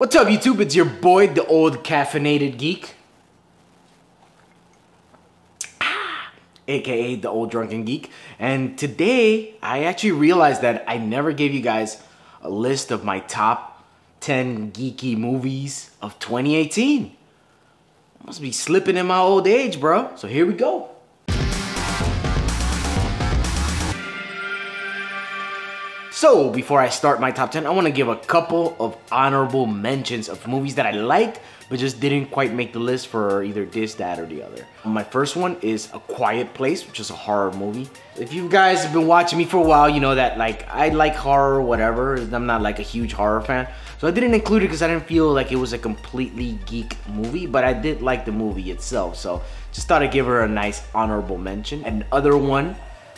What's up, YouTube? It's your boy, the old caffeinated geek, aka the Ol Drunken Geek. And today, I actually realized that I never gave you guys a list of my top 10 geeky movies of 2018. I must be slipping in my old age, bro. So here we go. So, before I start my top 10, I want to give a couple of honorable mentions of movies that I liked, but just didn't quite make the list for either this, that, or the other. My first one is A Quiet Place, which is a horror movie. If you guys have been watching me for a while, you know that I like horror or whatever. I'm not like a huge horror fan. So I didn't include it because I didn't feel like it was a completely geek movie, but I did like the movie itself. So just thought I'd give her a nice honorable mention. And another one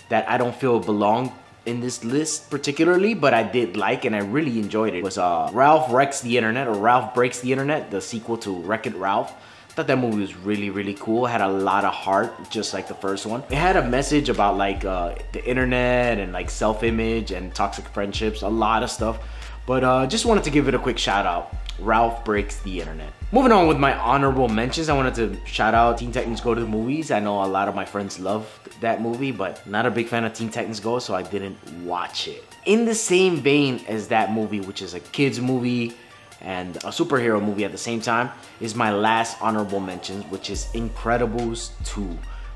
that I don't feel belonged in this list particularly, but I did like and I really enjoyed it, was Ralph Wrecks the Internet, or Ralph Breaks the Internet, the sequel to Wreck-It Ralph. I thought that movie was really cool. It had a lot of heart, just like the first one. It had a message about like the internet and like self-image and toxic friendships, a lot of stuff. But just wanted to give it a quick shout out. Ralph Breaks the Internet. Moving on with my honorable mentions, I wanted to shout out Teen Titans Go to the Movies. I know a lot of my friends love that movie, but not a big fan of Teen Titans Go, so I didn't watch it. In the same vein as that movie, which is a kids movie and a superhero movie at the same time, is my last honorable mention, which is Incredibles 2,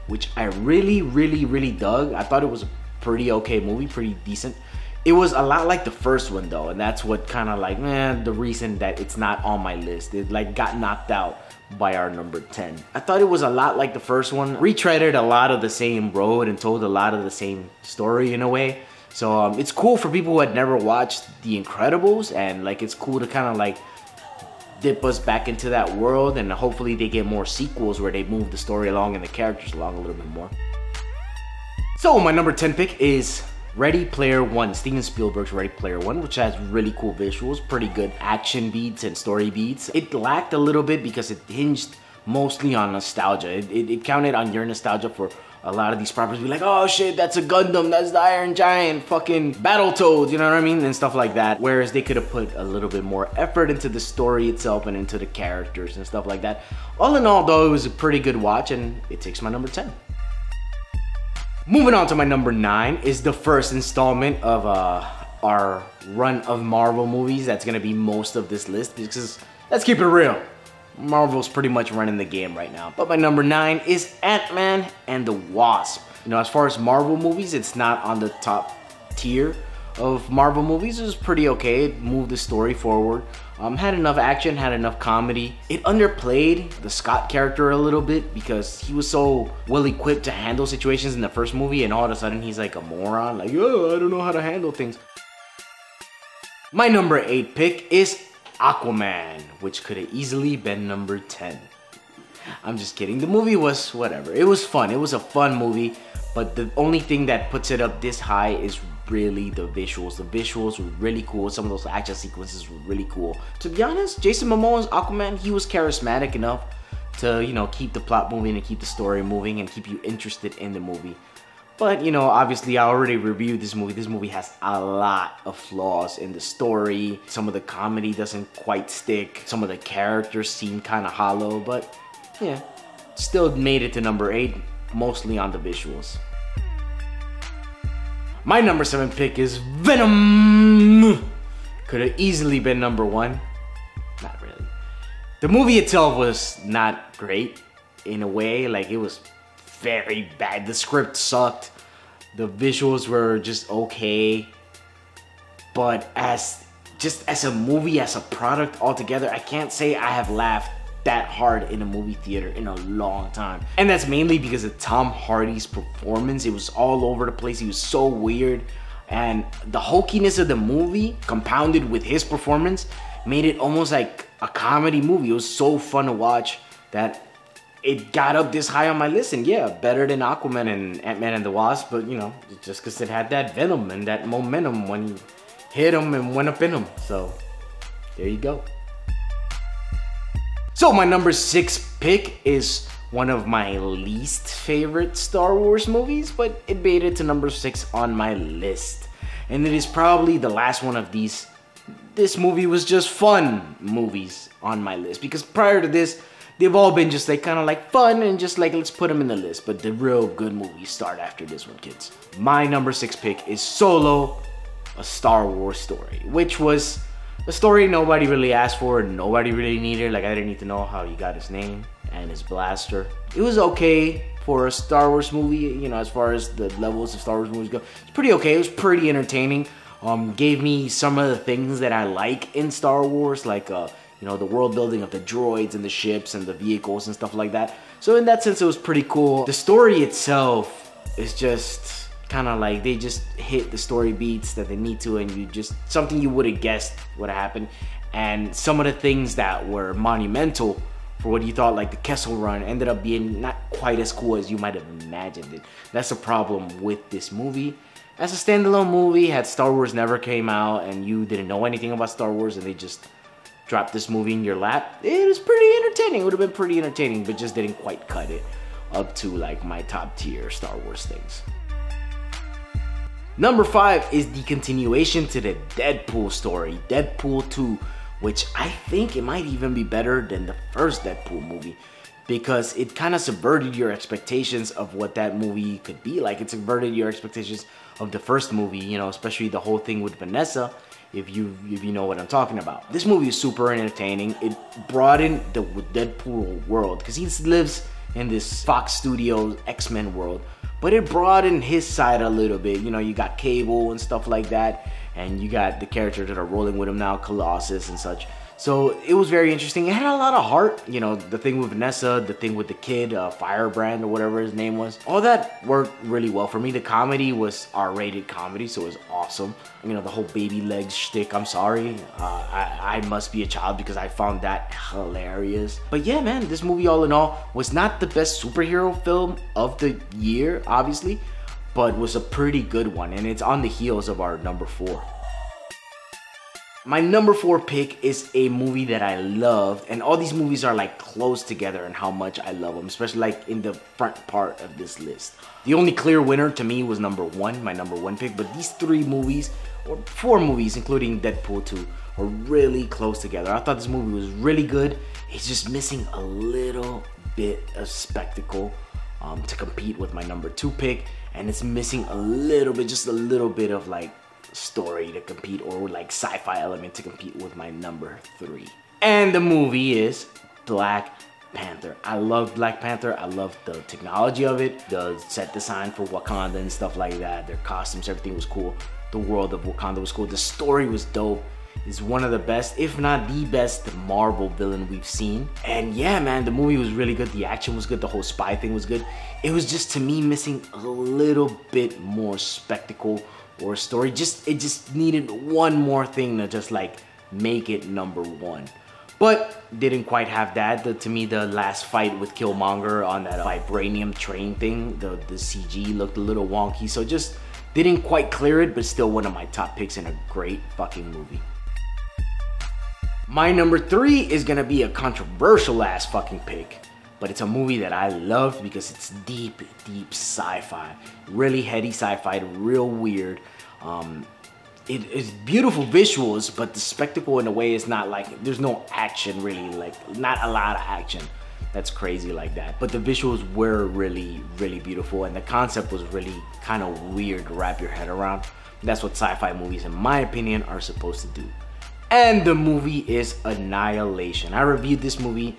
which I really dug. I thought it was a pretty okay movie, pretty decent. It was a lot like the first one though, and that's what kind of like, the reason that it's not on my list. It like got knocked out by our number 10. I thought it was a lot like the first one, retreaded a lot of the same road and told a lot of the same story in a way. So it's cool for people who had never watched The Incredibles, and like it's cool to kind of like dip us back into that world, and hopefully they get more sequels where they move the story along and the characters along a little bit more. So my number 10 pick is Ready Player One, Steven Spielberg's Ready Player One, which has really cool visuals, pretty good action beats and story beats. It lacked a little bit because it hinged mostly on nostalgia. It counted on your nostalgia for a lot of these properties. Be like, oh shit, that's a Gundam, that's the Iron Giant, fucking Battletoads, you know what I mean? And stuff like that. Whereas they could have put a little bit more effort into the story itself and into the characters and stuff like that. All in all though, it was a pretty good watch, and it takes my number 10. Moving on to my number 9 is the first installment of our run of Marvel movies. That's gonna be most of this list because, let's keep it real, Marvel's pretty much running the game right now. But my number 9 is Ant-Man and the Wasp. You know, as far as Marvel movies, it's not on the top tier of Marvel movies. It was pretty okay. It moved the story forward. Had enough action, had enough comedy. It underplayed the Scott character a little bit because he was so well equipped to handle situations in the first movie, and all of a sudden he's like a moron, like, oh, I don't know how to handle things. My number 8 pick is Aquaman, which could have easily been number 10. I'm just kidding. The movie was whatever. It was fun. It was a fun movie, but the only thing that puts it up this high is really the visuals. The visuals were really cool. Some of those action sequences were really cool. To be honest, Jason Momoa's Aquaman, he was charismatic enough to, you know, keep the plot moving and keep the story moving and keep you interested in the movie. But, you know, obviously I already reviewed this movie. This movie has a lot of flaws in the story. Some of the comedy doesn't quite stick. Some of the characters seem kind of hollow, but yeah, still made it to number 8, mostly on the visuals. My number 7 pick is Venom. Could have easily been number 1. Not really. The movie itself was not great in a way. Like, it was very bad. The script sucked. The visuals were just okay. But as a movie, as a product altogether, I can't say I have laughed that hard in a movie theater in a long time. And that's mainly because of Tom Hardy's performance. It was all over the place. He was so weird, and the hokiness of the movie compounded with his performance made it almost like a comedy movie. It was so fun to watch that it got up this high on my list. And yeah, better than Aquaman and Ant-Man and the Wasp, but you know, just because it had that venom and that momentum when he hit him and went up in him. So there you go. So my number 6 pick is one of my least favorite Star Wars movies, but it made it to number 6 on my list. And it is probably the last one of these this movie was just fun movies on my list, because prior to this, they've all been just like kind of like fun and just like let's put them in the list. But the real good movies start after this one, kids. My number 6 pick is Solo, a Star Wars story, which was a story nobody really asked for, nobody really needed. Like, I didn't need to know how he got his name and his blaster. It was okay for a Star Wars movie, you know, as far as the levels of Star Wars movies go. It's pretty okay. It was pretty entertaining. Gave me some of the things that I like in Star Wars, like you know, the world building of the droids and the ships and the vehicles and stuff like that. So in that sense, it was pretty cool. The story itself is just kind of like they just hit the story beats that they need to, and you just something you would have guessed would have happened. And some of the things that were monumental for what you thought, like the Kessel Run, ended up being not quite as cool as you might have imagined it. That's a problem with this movie. As a standalone movie, had Star Wars never came out and you didn't know anything about Star Wars and they just dropped this movie in your lap, it was pretty entertaining. It would have been pretty entertaining, but just didn't quite cut it up to like my top tier Star Wars things. Number 5 is the continuation to the Deadpool story, Deadpool 2, which I think it might even be better than the first Deadpool movie, because it kind of subverted your expectations of what that movie could be like. It subverted your expectations of the first movie, you know, especially the whole thing with Vanessa, if you know what I'm talking about. This movie is super entertaining. It broadened the Deadpool world, because he lives in this Fox Studios X-Men world, but it broadened his side a little bit. You know, you got Cable and stuff like that, and you got the characters that are rolling with him now, Colossus and such. So it was very interesting. It had a lot of heart. You know, the thing with Vanessa, the thing with the kid, Firebrand or whatever his name was. All that worked really well for me. The comedy was R-rated comedy, so it was awesome. You know, the whole baby legs shtick, I'm sorry. I must be a child because I found that hilarious. But yeah, man, this movie all in all was not the best superhero film of the year, obviously, but was a pretty good one. And it's on the heels of our number 4. My number 4 pick is a movie that I loved, and all these movies are like close together in how much I love them, especially like in the front part of this list. The only clear winner to me was number 1, my number 1 pick, but these 3 movies, or 4 movies, including Deadpool 2, are really close together. I thought this movie was really good. It's just missing a little bit of spectacle to compete with my number 2 pick, and it's missing a little bit, just a little bit of like story to compete, or like sci-fi element to compete with my number 3. And the movie is Black Panther. I love Black Panther. I love the technology of it, the set design for Wakanda and stuff like that. Their costumes, everything was cool. The world of Wakanda was cool. The story was dope. It's one of the best, if not the best, Marvel villain we've seen. And yeah, man, the movie was really good. The action was good. The whole spy thing was good. It was just, to me, missing a little bit more spectacle or story. It just needed one more thing to just like make it number 1. But didn't quite have that. To me, the last fight with Killmonger on that vibranium train thing, the CG looked a little wonky, so just didn't quite clear it, but still one of my top picks and a great fucking movie. My number 3 is gonna be a controversial ass fucking pick, but it's a movie that I loved because it's deep, deep sci-fi. Really heady sci-fi, real weird. It is beautiful visuals, but the spectacle in a way is not like, there's no action really, like not a lot of action that's crazy like that. But the visuals were really, really beautiful, and the concept was really kind of weird to wrap your head around. That's what sci-fi movies, in my opinion, are supposed to do. And the movie is Annihilation. I reviewed this movie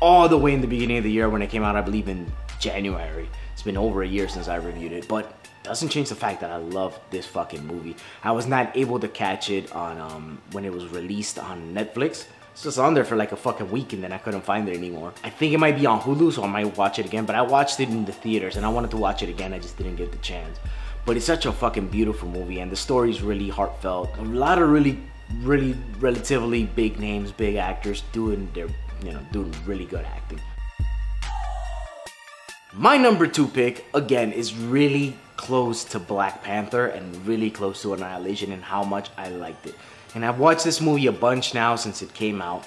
all the way in the beginning of the year when it came out, I believe in January. It's been over a year since I reviewed it, but doesn't change the fact that I love this fucking movie. I was not able to catch it on when it was released on Netflix. It's just on there for like a fucking week and then I couldn't find it anymore. I think it might be on Hulu, so I might watch it again, but I watched it in the theaters and I wanted to watch it again, I just didn't get the chance. But it's such a fucking beautiful movie and the story is really heartfelt. A lot of really relatively big names, big actors doing their, doing really good acting. My number 2 pick, again, is really close to Black Panther and really close to Annihilation and how much I liked it. And I've watched this movie a bunch now since it came out.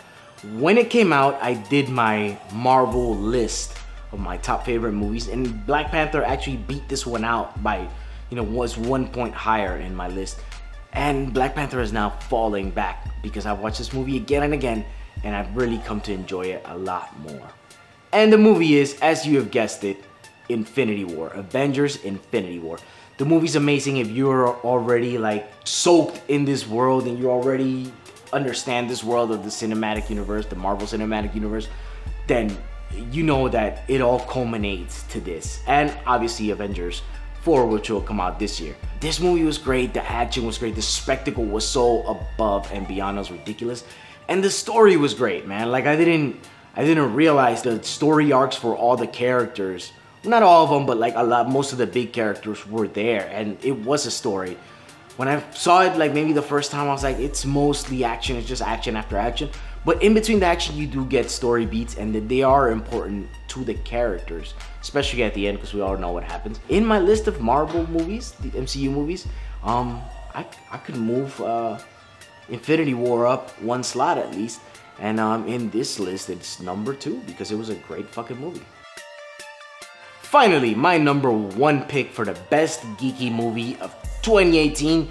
When it came out, I did my Marvel list of my top favorite movies, and Black Panther actually beat this one out by, was 1 point higher in my list. And Black Panther is now falling back because I've watched this movie again and again, and I've really come to enjoy it a lot more. And the movie is, as you have guessed it, Infinity War. Avengers Infinity War. The movie's amazing if you're already like soaked in this world and you already understand this world of the cinematic universe, the Marvel Cinematic Universe, then you know that it all culminates to this. And obviously Avengers 4, which will come out this year. This movie was great, the action was great, the spectacle was so above and beyond, it was ridiculous. And the story was great, man. Like I didn't realize the story arcs for all the characters, not all of them, but like most of the big characters were there, and it was a story. When I saw it like maybe the first time, I was like, it's mostly action, it's just action after action. But in between the action, you do get story beats, and they are important to the characters, especially at the end, because we all know what happens. In my list of Marvel movies, the MCU movies, I could move Infinity War up one slot at least. And in this list, it's number 2 because it was a great fucking movie. Finally, my number 1 pick for the best geeky movie of 2018,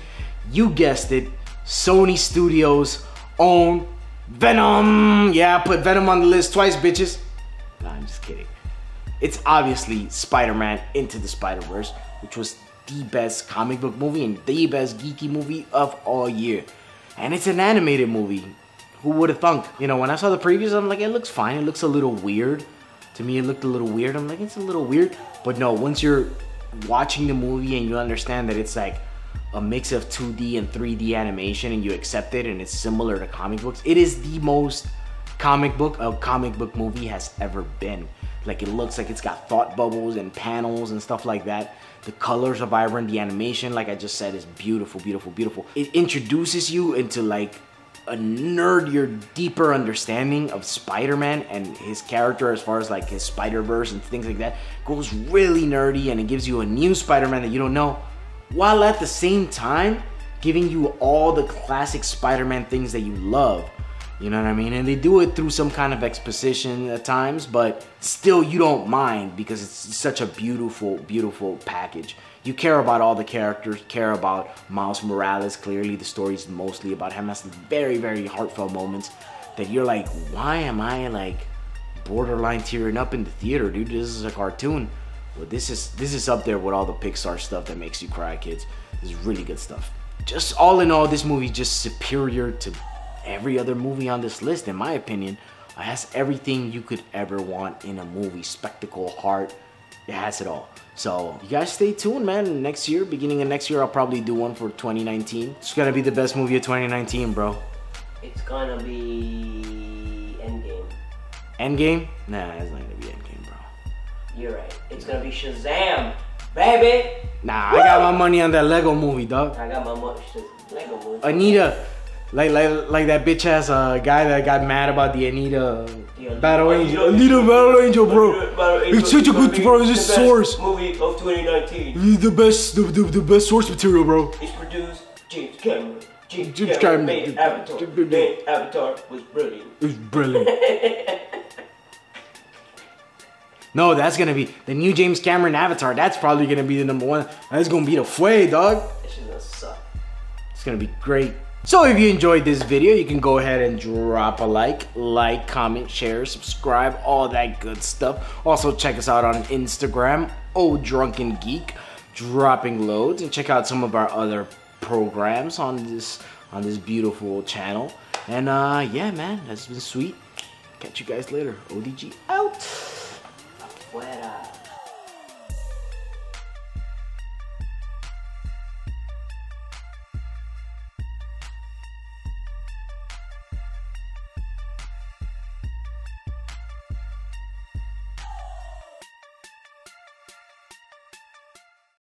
you guessed it, Sony Studios' own Venom. Yeah, I put Venom on the list twice, bitches. Nah, I'm just kidding. It's obviously Spider-Man Into the Spider-Verse, which was the best comic book movie and the best geeky movie of all year. And it's an animated movie. Who would have thunk? You know, when I saw the previews, I'm like, it looks fine. It looks a little weird. To me, it looked a little weird. I'm like, it's a little weird. But no, once you're watching the movie and you understand that it's like a mix of 2D and 3D animation and you accept it and it's similar to comic books, it is the most comic book a comic book movie has ever been. Like, it looks like it's got thought bubbles and panels and stuff like that. The colors are vibrant. The animation, like I just said, is beautiful, beautiful, beautiful. It introduces you into like a nerdier, deeper understanding of Spider-Man and his character as far as like his Spider-Verse and things like that. It goes really nerdy and it gives you a new Spider-Man that you don't know, while at the same time giving you all the classic Spider-Man things that you love. You know what I mean? And they do it through some kind of exposition at times, but still you don't mind because it's such a beautiful, beautiful package. You care about all the characters, care about Miles Morales. Clearly the story is mostly about him. Has some very, very heartfelt moments that you're like, why am I like borderline tearing up in the theater, dude? This is a cartoon. Well, this is up there with all the Pixar stuff that makes you cry, kids. This is really good stuff. Just all in all, this movie is just superior to every other movie on this list, in my opinion. It has everything you could ever want in a movie. Spectacle, heart, it has it all. So you guys stay tuned, man. Next year, beginning of next year, I'll probably do one for 2019. It's gonna be the best movie of 2019, bro. It's gonna be Endgame. Endgame? Nah, it's not gonna be Endgame, bro. You're right. It's gonna be Shazam, baby. Nah, Woo! I got my money on that Lego movie, dog. I got my money. Lego movie. Anita. Like that bitch ass guy that got mad about the Anita Battle Angel. Anita Battle Angel, bro. It's such a good, bro. It's just source. Movie of 2019. The best source material, bro. It's produced James Cameron. James Cameron made Avatar. Avatar was brilliant. It was brilliant. No, that's gonna be the new James Cameron Avatar. That's probably gonna be the number 1. That's gonna be the fway, dog. That shit's gonna suck. It's gonna be great. So if you enjoyed this video, you can go ahead and drop a like, comment, share, subscribe, all that good stuff. Also check us out on Instagram, Ol Drunken Geek, dropping loads, and check out some of our other programs on this beautiful channel. And yeah, man, that's been sweet. Catch you guys later. ODG out. Afuera.